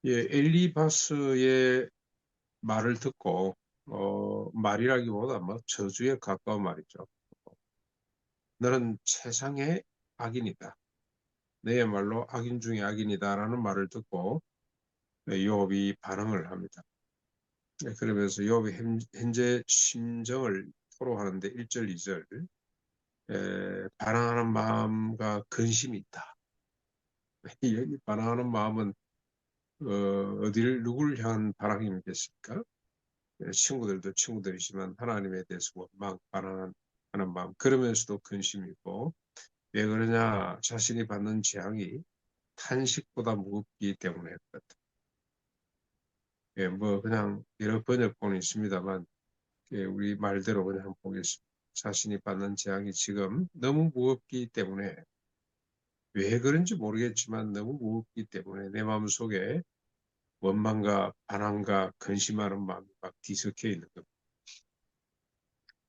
예, 엘리바스의 말을 듣고 말이라기보다 뭐 저주에 가까운 말이죠. 너는 최상의 악인이다. 내야말로 악인 중에 악인이다라는 말을 듣고 욥이 반응을 합니다. 그러면서 욥이 현재 심정을 토로하는데 1절, 2절 반항하는 마음과 근심이 있다. 여기 반항하는 마음은 어디를 누구를 향한 반항이겠습니까? 친구들도 친구들이지만 하나님에 대해서 원망, 반항하는 마음, 그러면서도 근심이고, 왜 그러냐? 자신이 받는 재앙이 탄식보다 무겁기 때문에 그렇다. 예, 뭐 그냥 여러 번역본이 있습니다만, 우리 말대로 그냥 한번 보겠습니다. 자신이 받는 재앙이 지금 너무 무겁기 때문에, 왜 그런지 모르겠지만 너무 무겁기 때문에 내 마음속에 원망과 반항과 근심하는 마음이 막 뒤섞여 있는 겁니다.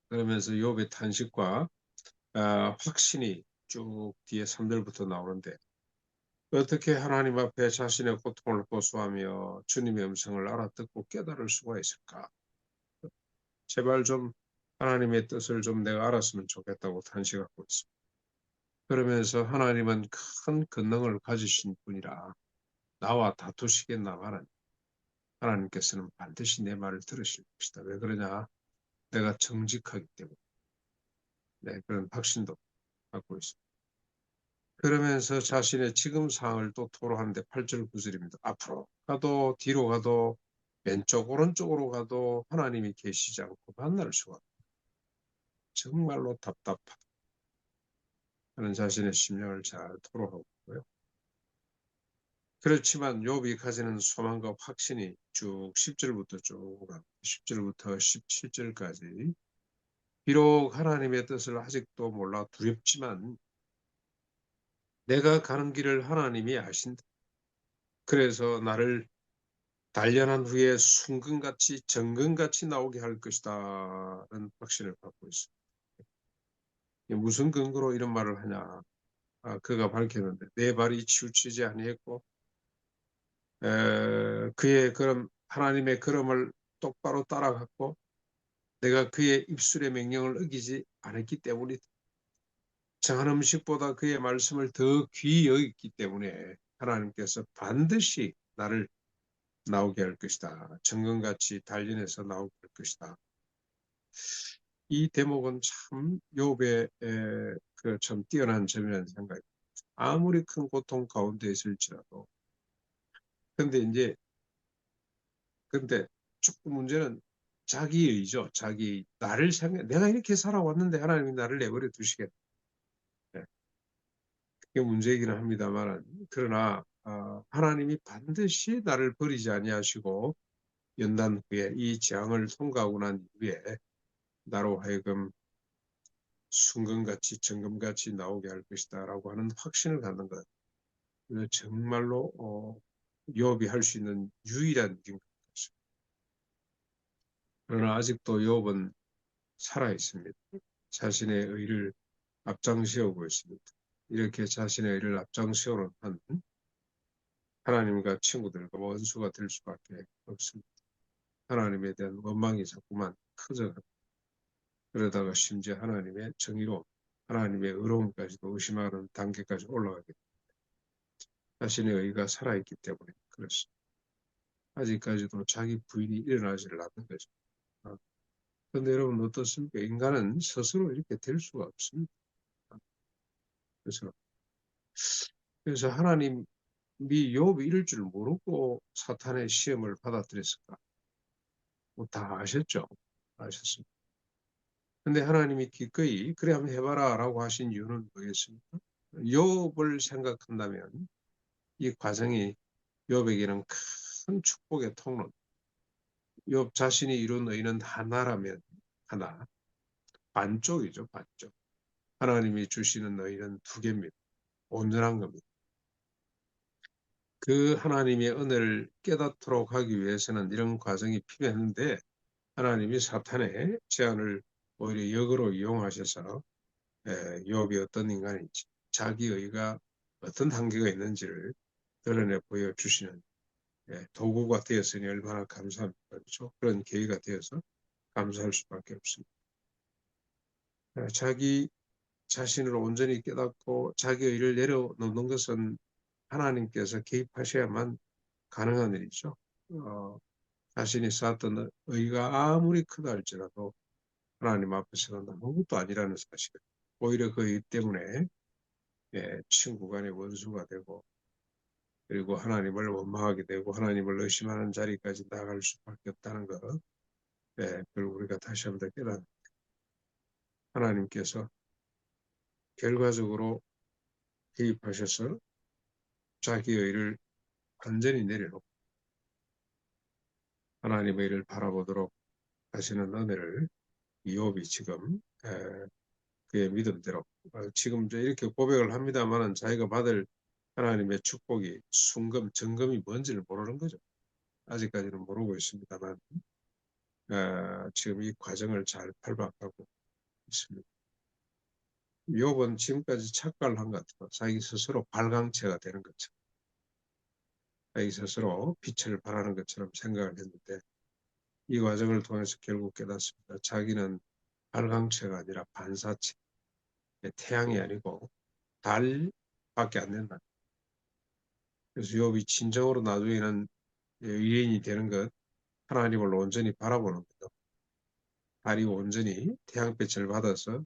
그러면서 욥의 탄식과 확신이 쭉 뒤에 3절부터 나오는데, 어떻게 하나님 앞에 자신의 고통을 고소하며 주님의 음성을 알아듣고 깨달을 수가 있을까? 제발 좀 하나님의 뜻을 좀 내가 알았으면 좋겠다고 탄식하고 있습니다. 그러면서 하나님은 큰 권능을 가지신 분이라 나와 다투시겠나마는 하나님께서는 반드시 내 말을 들으실 것이다. 왜 그러냐? 내가 정직하기 때문에. 네, 그런 확신도 갖고 있습니다. 그러면서 자신의 지금 상황을 또 토로하는데 8절 9절입니다. 앞으로 가도 뒤로 가도 왼쪽 오른쪽으로 가도 하나님이 계시지 않고 만날 수가 없다. 정말로 답답하다 하는 자신의 심령을 잘 토로하고 있고요. 그렇지만 욥이 가지는 소망과 확신이 쭉 10절부터 쭉 10절부터 17절까지 비록 하나님의 뜻을 아직도 몰라 두렵지만 내가 가는 길을 하나님이 아신다. 그래서 나를 단련한 후에 순금같이 정금같이 나오게 할 것이다라는 확신을 갖고 있습니다. 무슨 근거로 이런 말을 하냐? 그가 밝혔는데 내 발이 치우치지 아니했고 그의 그럼 하나님의 걸음을 똑바로 따라갔고 내가 그의 입술의 명령을 어기지 않았기 때문이다. 정한 음식보다 그의 말씀을 더 귀히 여겼기 때문에 하나님께서 반드시 나를 나오게 할 것이다. 정금같이 단련해서 나오게 할 것이다. 이 대목은 참 욥의 그참 뛰어난 점이라는 생각이. 아무리 큰 고통 가운데 있을지라도. 근데 조금 문제는 자기의죠. 자기 나를 생각. 내가 이렇게 살아왔는데 하나님이 나를 내버려 두시겠다. 네, 그게 문제이기는 합니다만, 그러나 하나님이 반드시 나를 버리지 아니하시고 연단 후에 이 재앙을 통과하고 난 이후에 나로 하여금 순금같이 정금같이 나오게 할 것이다라고 하는 확신을 갖는 것. 정말로 욥이 할 수 있는 유일한 일인 것 같습니다. 그러나 아직도 욥은 살아 있습니다. 자신의 의를 앞장세우고 있습니다. 이렇게 자신의 의를 앞장세우는 한 하나님과 친구들과 원수가 될 수밖에 없습니다. 하나님에 대한 원망이 자꾸만 커져갑니다. 그러다가 심지어 하나님의 정의로움, 하나님의 의로움까지도 의심하는 단계까지 올라가게 됩니다. 자신의 의가 살아있기 때문에 그렇습니다. 아직까지도 자기 부인이 일어나지를 않는 거죠. 그런데 여러분 어떻습니까? 인간은 스스로 이렇게 될 수가 없습니다. 그래서, 하나님이 욥이 이럴 줄 모르고 사탄의 시험을 받아들였을까? 뭐다 아셨죠? 아셨습니다. 근데 하나님이 기꺼이 그래 한번 해봐라 라고 하신 이유는 뭐겠습니까? 욥을 생각한다면 이 과정이 욥에게는 큰 축복의 통로. 욥 자신이 이룬 의는 하나라면 하나, 반쪽이죠, 반쪽. 하나님이 주시는 의는 두 개입니다. 온전한 겁니다. 그 하나님의 은혜를 깨닫도록 하기 위해서는 이런 과정이 필요했는데 하나님이 사탄의 제안을 오히려 역으로 이용하셔서 욥이 어떤 인간인지 자기 의가 어떤 한계가 있는지를 드러내 보여주시는 도구가 되었으니 얼마나 감사합니까? 그렇죠? 그런 계기가 되어서 감사할 수밖에 없습니다. 자기 자신을 온전히 깨닫고 자기의 일을 내려놓는 것은 하나님께서 개입하셔야만 가능한 일이죠. 자신이 쌓았던 의가 아무리 크다 할지라도 하나님 앞에서는 아무것도 아니라는 사실. 오히려 그 의 때문에 친구 간의 원수가 되고, 그리고 하나님을 원망하게 되고 하나님을 의심하는 자리까지 나아갈 수밖에 없다는 것. 그걸 우리가 다시 한번 깨닫는, 하나님께서 결과적으로 개입하셔서 자기의 의를 완전히 내려놓고 하나님의 일을 바라보도록 하시는 은혜를 이욥이 지금 그의 믿음대로 지금 이렇게 고백을 합니다만은 자기가 받을 하나님의 축복이 순금, 정금이 뭔지를 모르는 거죠. 아직까지는 모르고 있습니다만 지금 이 과정을 잘 밟아가고 있습니다. 욥은 지금까지 착각을 한 것 같아요. 자기 스스로 발광체가 되는 것처럼, 자기 스스로 빛을 발하는 것처럼 생각을 했는데 이 과정을 통해서 결국 깨닫습니다. 자기는 발광체가 아니라 반사체, 태양이 아니고 달밖에 안 된다. 그래서 욥이 진정으로 나중에는 의인이 되는 것, 하나님을 온전히 바라보는 것, 달이 온전히 태양빛을 받아서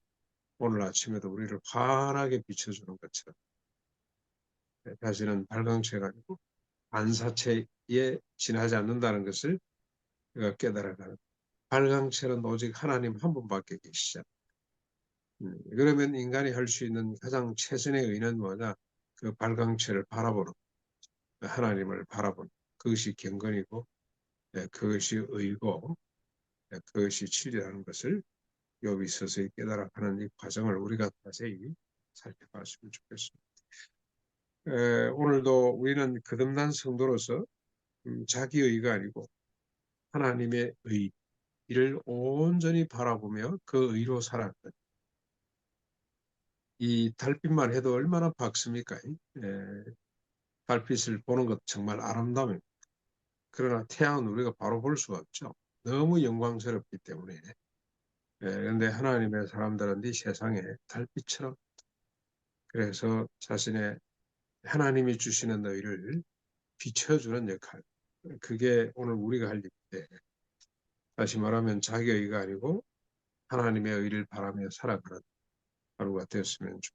오늘 아침에도 우리를 환하게 비춰주는 것처럼 다시는 발광체가 아니고 반사체에 지나지 않는다는 것을 우리가 깨달아가는, 발광체는 오직 하나님 한 분밖에 계시잖아요. 그러면 인간이 할 수 있는 가장 최선의 의는 뭐냐? 그 발광체를 바라보는, 하나님을 바라보는, 그것이 경건이고 그것이 의고 그것이 진리라는 것을 욥이 서서히 깨달아가는 이 과정을 우리가 자세히 살펴봤으면 좋겠습니다. 오늘도 우리는 거듭난 성도로서 자기 의가 아니고 하나님의 의, 이를 온전히 바라보며 그 의로 살았던, 이 달빛만 해도 얼마나 밝습니까? 달빛을 보는 것 정말 아름다워요. 그러나 태양은 우리가 바로 볼 수가 없죠. 너무 영광스럽기 때문에. 그런데 하나님의 사람들은 이 세상에 달빛처럼, 그래서 자신의 하나님이 주시는 의를 비춰주는 역할, 그게 오늘 우리가 할 일인데, 다시 말하면 자기 의가 아니고 하나님의 의를 바라며 살아가는 하루가 되었으면 좋겠습니다.